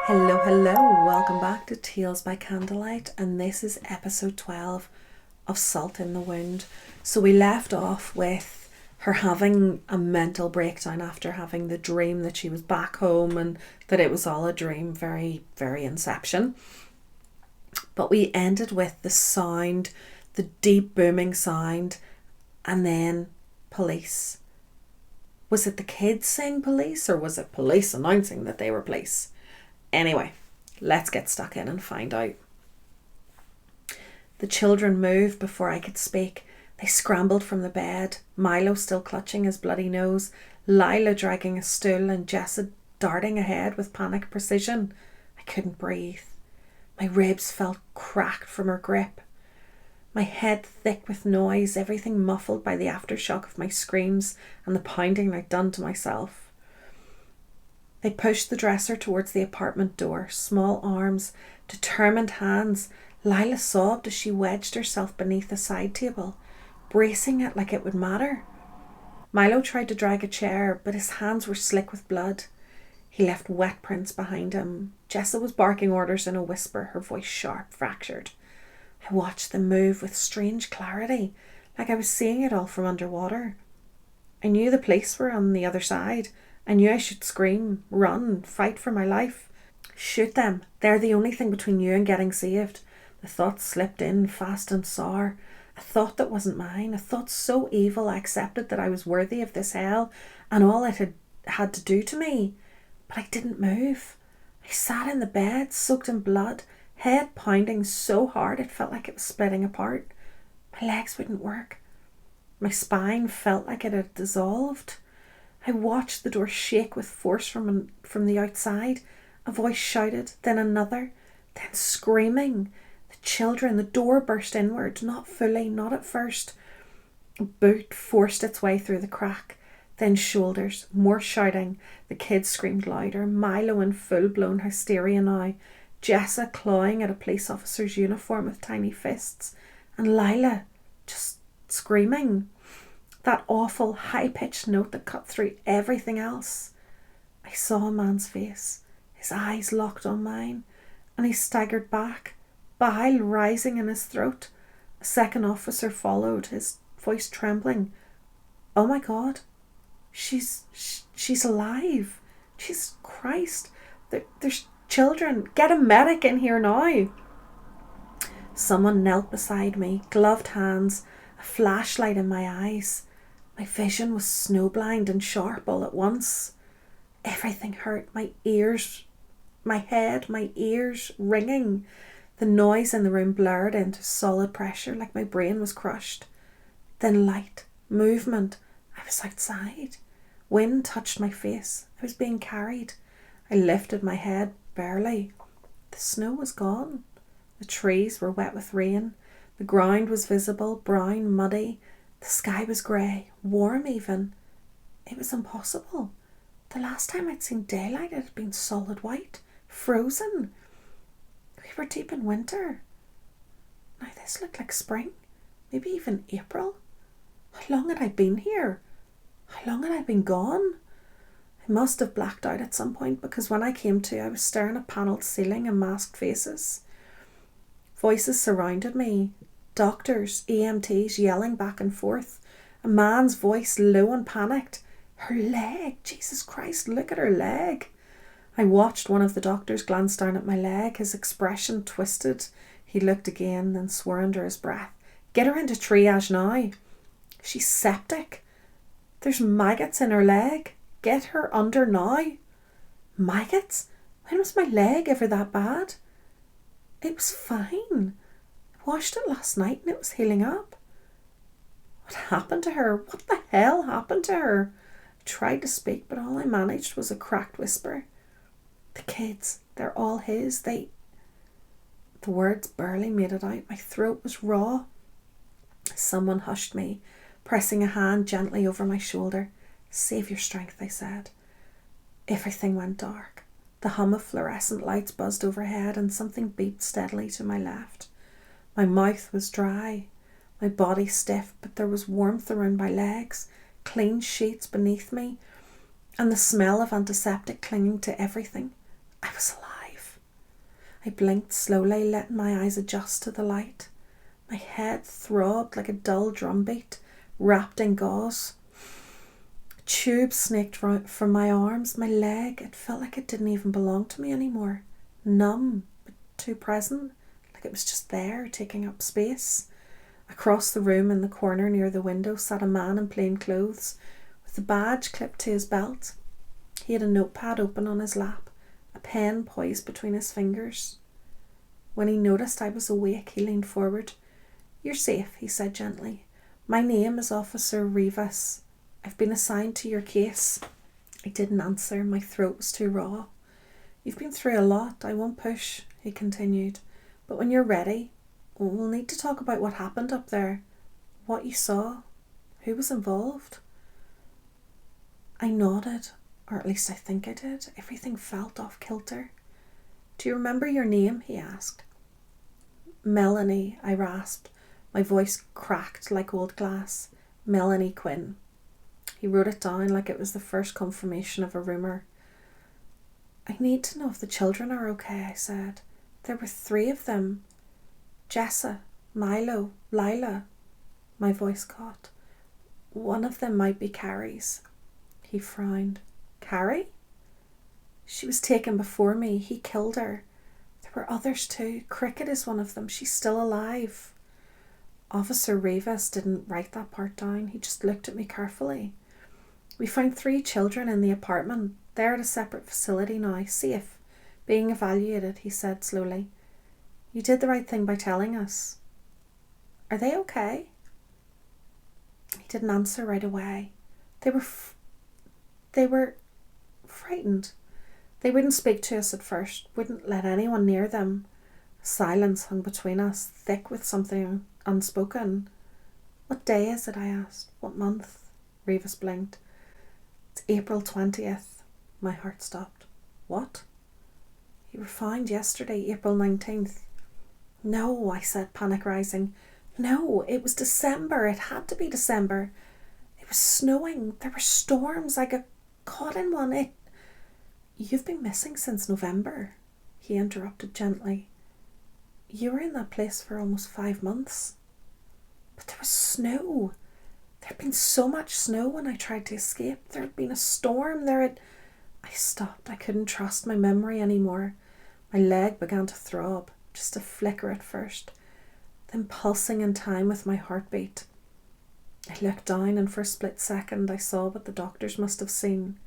Hello, welcome back to Tales by Candlelight, and this is episode 12 of Salt in the Wound. So we left off with her having a mental breakdown after having the dream that she was back home and that it was all a dream, very, very Inception. But we ended with the sound, the deep booming sound, and then police. Was it the kids saying police, or was it police announcing that they were police? Anyway, let's get stuck in and find out. The children moved before I could speak. They scrambled from the bed, Milo still clutching his bloody nose, Lila dragging a stool, and Jessa darting ahead with panic precision. I couldn't breathe. My ribs felt cracked from her grip. My head thick with noise, everything muffled by the aftershock of my screams and the pounding I'd done to myself. They pushed the dresser towards the apartment door, small arms, determined hands. Lila sobbed as she wedged herself beneath the side table, bracing it like it would matter. Milo tried to drag a chair, but his hands were slick with blood. He left wet prints behind him. Jessa was barking orders in a whisper, her voice sharp, fractured. I watched them move with strange clarity, like I was seeing it all from underwater. I knew the police were on the other side. I knew I should scream, run, fight for my life. Shoot them. They're the only thing between you and getting saved. The thought slipped in, fast and sour. A thought that wasn't mine. A thought so evil I accepted that I was worthy of this hell and all it had to do to me. But I didn't move. I sat in the bed, soaked in blood, head pounding so hard it felt like it was splitting apart. My legs wouldn't work. My spine felt like it had dissolved. I watched the door shake with force from the outside. A voice shouted, then another, then screaming. The children, the door burst inward, not fully, not at first. A boot forced its way through the crack, then shoulders, more shouting. The kids screamed louder, Milo in full-blown hysteria now, Jessa clawing at a police officer's uniform with tiny fists, and Lila just screaming. That awful, high-pitched note that cut through everything else. I saw a man's face, his eyes locked on mine, and he staggered back, bile rising in his throat. A second officer followed, his voice trembling. Oh my God, she's alive. Jesus Christ, there's children. Get a medic in here now. Someone knelt beside me, gloved hands, a flashlight in my eyes. My vision was snowblind and sharp all at once. Everything hurt. My ears, my head, my ears ringing. The noise in the room blurred into solid pressure like my brain was crushed. Then light, movement. I was outside. Wind touched my face. I was being carried. I lifted my head barely. The snow was gone. The trees were wet with rain. The ground was visible, brown, muddy. The sky was grey, warm even. It was impossible. The last time I'd seen daylight, it had been solid white, frozen. We were deep in winter. Now this looked like spring, maybe even April. How long had I been here? How long had I been gone? I must have blacked out at some point, because when I came to, I was staring at panelled ceiling and masked faces. Voices surrounded me. Doctors, EMTs yelling back and forth. A man's voice low and panicked. Her leg. Jesus Christ, look at her leg. I watched one of the doctors glance down at my leg. His expression twisted. He looked again, then swore under his breath. Get her into triage now. She's septic. There's maggots in her leg. Get her under now. Maggots? When was my leg ever that bad? It was fine. Washed it last night and it was healing up. What happened to her? What the hell happened to her? I tried to speak, but all I managed was a cracked whisper. The kids, they're all his. The words barely made it out. My throat was raw. Someone hushed me, pressing a hand gently over my shoulder. Save your strength, I said. Everything went dark. The hum of fluorescent lights buzzed overhead and something beat steadily to my left. My mouth was dry, my body stiff, but there was warmth around my legs, clean sheets beneath me, and the smell of antiseptic clinging to everything. I was alive. I blinked slowly, letting my eyes adjust to the light. My head throbbed like a dull drumbeat, wrapped in gauze. A tube snaked from my arms, my leg. It felt like it didn't even belong to me anymore. Numb, but too present, like it was just there, taking up space. Across the room in the corner near the window sat a man in plain clothes, with a badge clipped to his belt. He had a notepad open on his lap, a pen poised between his fingers. When he noticed I was awake, he leaned forward. "You're safe," he said gently. "My name is Officer Rivas. I've been assigned to your case." I didn't answer. My throat was too raw. "You've been through a lot. I won't push," he continued. "But when you're ready, we'll need to talk about what happened up there. What you saw. Who was involved?" I nodded, or at least I think I did. Everything felt off kilter. "Do you remember your name?" he asked. "Melanie," I rasped. My voice cracked like old glass. "Melanie Quinn." He wrote it down like it was the first confirmation of a rumour. "I need to know if the children are okay," I said. "There were 3 of them. Jessa, Milo, Lila." My voice caught. "One of them might be Carrie's." He frowned. "Carrie? She was taken before me. He killed her. There were others too. Cricket is one of them. She's still alive." Officer Rivas didn't write that part down. He just looked at me carefully. "We found 3 children in the apartment. They're at a separate facility now, safe, being evaluated," he said slowly. "You did the right thing by telling us. Are they okay?" He didn't answer right away. They were frightened. They wouldn't speak to us at first, wouldn't let anyone near them. Silence hung between us, thick with something unspoken. "What day is it?" I asked. "What month?" Rivas blinked. "It's April 20th. My heart stopped. "What?" "You were found yesterday, April 19th. "No," I said, panic rising. "No, it was December. It had to be December. It was snowing. There were storms. I got caught in one. You've been missing since November," he interrupted gently. "You were in that place for almost 5 months." "But there was snow. There had been so much snow when I tried to escape. There had been a storm. I stopped. I couldn't trust my memory anymore. My leg began to throb, just a flicker at first, then pulsing in time with my heartbeat. I looked down and for a split second I saw what the doctors must have seen.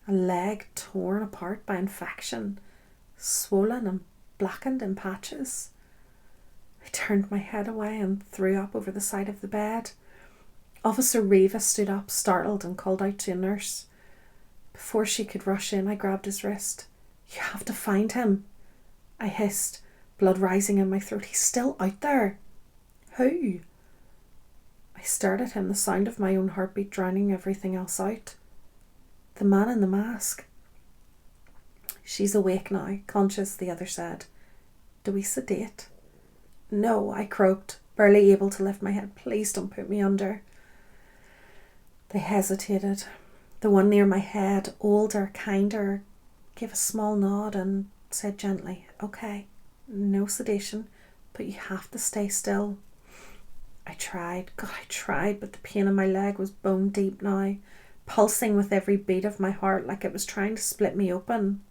A leg torn apart by infection, swollen and blackened in patches. I turned my head away and threw up over the side of the bed. Officer Rivas stood up, startled, and called out to a nurse. Before she could rush in, I grabbed his wrist. "You have to find him," I hissed, blood rising in my throat. "He's still out there." "Who?" I stared at him, the sound of my own heartbeat drowning everything else out. "The man in the mask." "She's awake now, conscious," the other said. "Do we sedate?" "No," I croaked, barely able to lift my head. "Please don't put me under." They hesitated. The one near my head, older, kinder, gave a small nod and said gently, "Okay, no sedation, but you have to stay still." I tried, but the pain in my leg was bone deep now, pulsing with every beat of my heart like it was trying to split me open.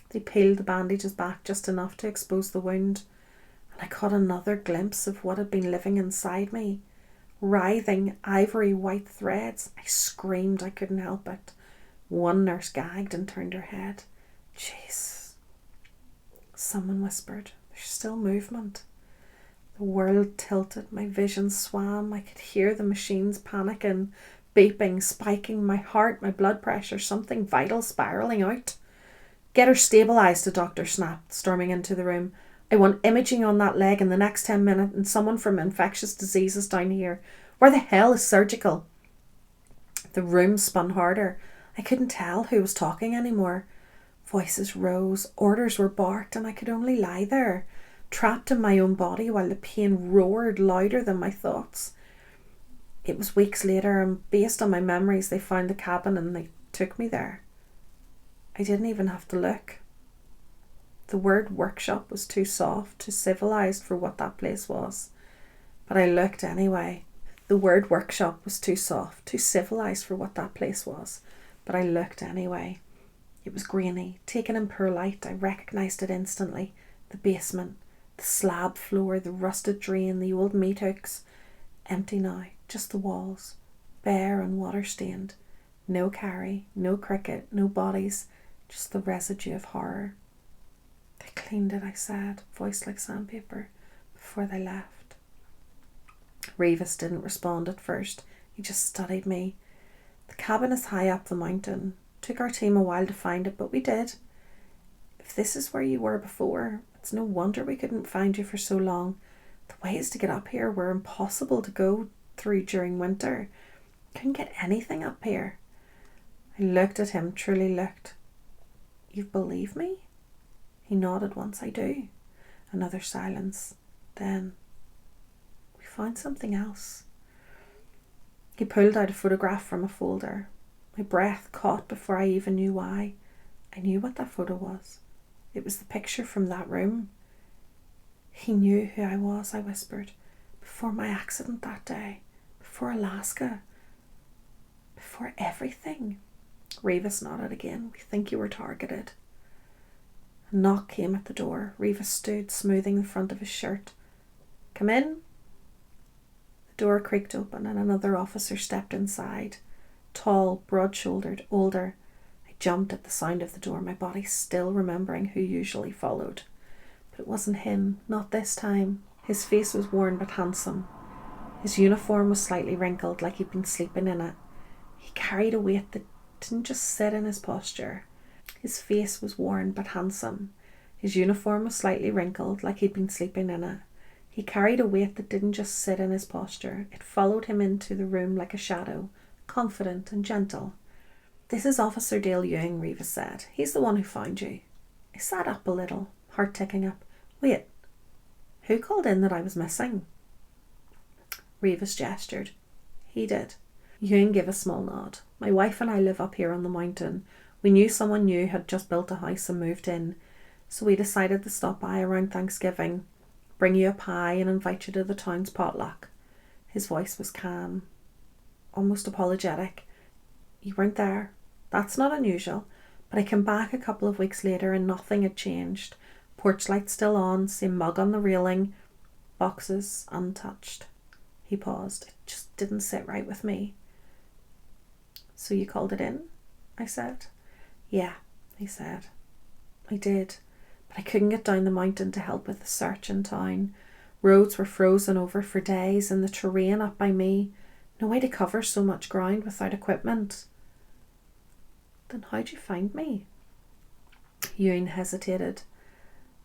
They peeled the bandages back just enough to expose the wound, and I caught another glimpse of what had been living inside me. Writhing, ivory white threads. I screamed. I couldn't help it. One nurse gagged and turned her head. "Jeez," someone whispered. "There's still movement." The world tilted. My vision swam. I could hear the machines panicking, beeping, spiking. My heart, my blood pressure, something vital spiralling out. "Get her stabilised," the doctor snapped, storming into the room. "I want imaging on that leg in the next 10 minutes and someone from infectious diseases down here. Where the hell is surgical?" The room spun harder. I couldn't tell who was talking anymore. Voices rose, orders were barked, and I could only lie there, trapped in my own body while the pain roared louder than my thoughts. It was weeks later, and based on my memories, they found the cabin and they took me there. I didn't even have to look. The word workshop was too soft, too civilised for what that place was. But I looked anyway. The word workshop was too soft, too civilised for what that place was. But I looked anyway. It was grainy, taken in poor light. I recognised it instantly. The basement, the slab floor, the rusted drain, the old meat hooks. Empty now, just the walls, bare and water-stained. No carry, no cricket, no bodies, just the residue of horror. They cleaned it, I said, voice like sandpaper, before they left. Revis didn't respond at first. He just studied me. The cabin is high up the mountain. Took our team a while to find it, but we did. If this is where you were before, it's no wonder we couldn't find you for so long. The ways to get up here were impossible to go through during winter. Couldn't get anything up here. I looked at him, truly looked. You believe me? He nodded once. I do. Another silence. Then we found something else. He pulled out a photograph from a folder. My breath caught before I even knew why. I knew what that photo was. It was the picture from that room. He knew who I was, I whispered. Before my accident that day. Before Alaska. Before everything. Revis nodded again. We think you were targeted. A knock came at the door. Revis stood, smoothing the front of his shirt. Come in. The door creaked open and another officer stepped inside. Tall, broad-shouldered, older. I jumped at the sound of the door, my body still remembering who usually followed. But it wasn't him, not this time. His face was worn but handsome. His uniform was slightly wrinkled, like he'd been sleeping in it. He carried a weight that didn't just sit in his posture. His face was worn but handsome. His uniform was slightly wrinkled, like he'd been sleeping in it. He carried a weight that didn't just sit in his posture. It followed him into the room like a shadow, confident and gentle. This is Officer Dale Ewing, Revis said. He's the one who found you. I sat up a little, heart ticking up. Wait, who called in that I was missing? Revis gestured. He did. Ewing gave a small nod. My wife and I live up here on the mountain. We knew someone new had just built a house and moved in, so we decided to stop by around Thanksgiving, bring you a pie and invite you to the town's potluck. His voice was calm, almost apologetic. You weren't there. That's not unusual, but I came back a couple of weeks later and nothing had changed. Porch light still on, same mug on the railing, boxes untouched. He paused. It just didn't sit right with me. So you called it in? I said. Yeah, he said. I did, but I couldn't get down the mountain to help with the search in town. Roads were frozen over for days and the terrain up by me. No way to cover so much ground without equipment. Then how'd you find me? Ewing hesitated.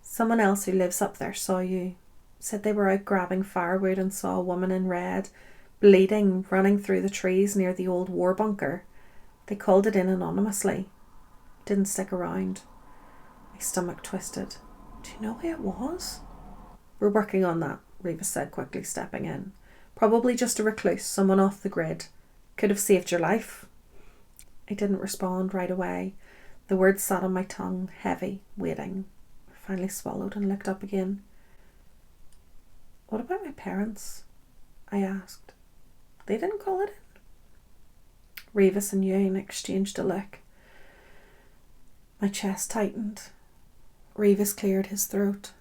Someone else who lives up there saw you. Said they were out grabbing firewood and saw a woman in red, bleeding, running through the trees near the old war bunker. They called it in anonymously. Didn't stick around. My stomach twisted. Do you know who it was? We're working on that, Revis said, quickly stepping in. Probably just a recluse, someone off the grid. Could have saved your life. I didn't respond right away. The words sat on my tongue, heavy, waiting. I finally swallowed and looked up again. What about my parents? I asked. They didn't call it in? Revis and Ewing exchanged a look. My chest tightened. Revis cleared his throat.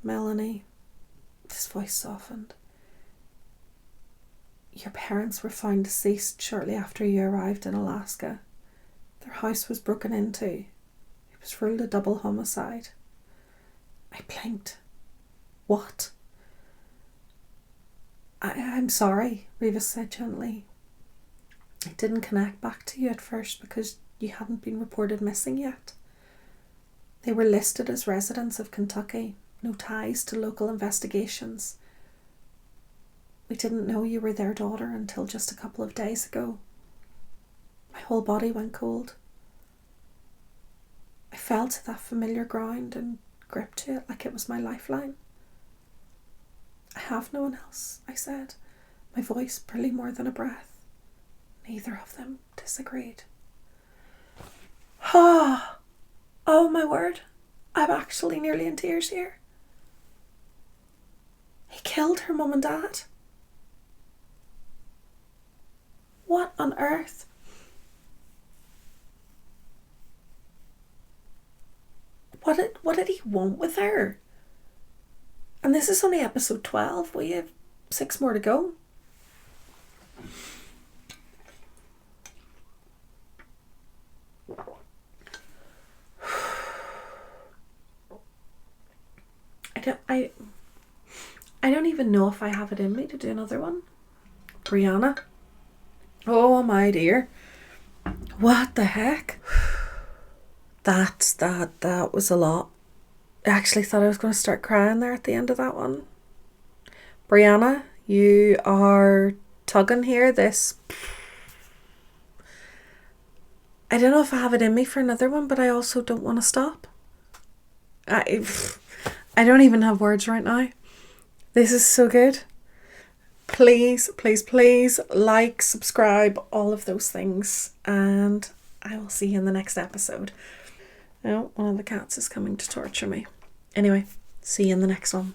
Melanie. His voice softened. Your parents were found deceased shortly after you arrived in Alaska. Their house was broken into. It was ruled a double homicide. I blinked. What? I'm sorry, Revis said gently. I didn't connect back to you at first because you hadn't been reported missing yet. They were listed as residents of Kentucky, no ties to local investigations. We didn't know you were their daughter until just a couple of days ago. My whole body went cold. I fell to that familiar ground and gripped to it like it was my lifeline. I have no one else, I said, my voice barely more than a breath. Neither of them disagreed. Oh my word. I'm actually nearly in tears here. He killed her mum and dad. What on earth? What did he want with her? And this is only episode 12. We have 6 more to go. I don't even know if I have it in me to do another one. Brianna. Oh my dear. What the heck? That was a lot. I actually thought I was going to start crying there at the end of that one. Brianna, you are tugging here. I don't know if I have it in me for another one, but I also don't want to stop. I don't even have words right now. This is so good. Please, please, please like, subscribe, all of those things. And I will see you in the next episode. Oh, one of the cats is coming to torture me. Anyway, see you in the next one.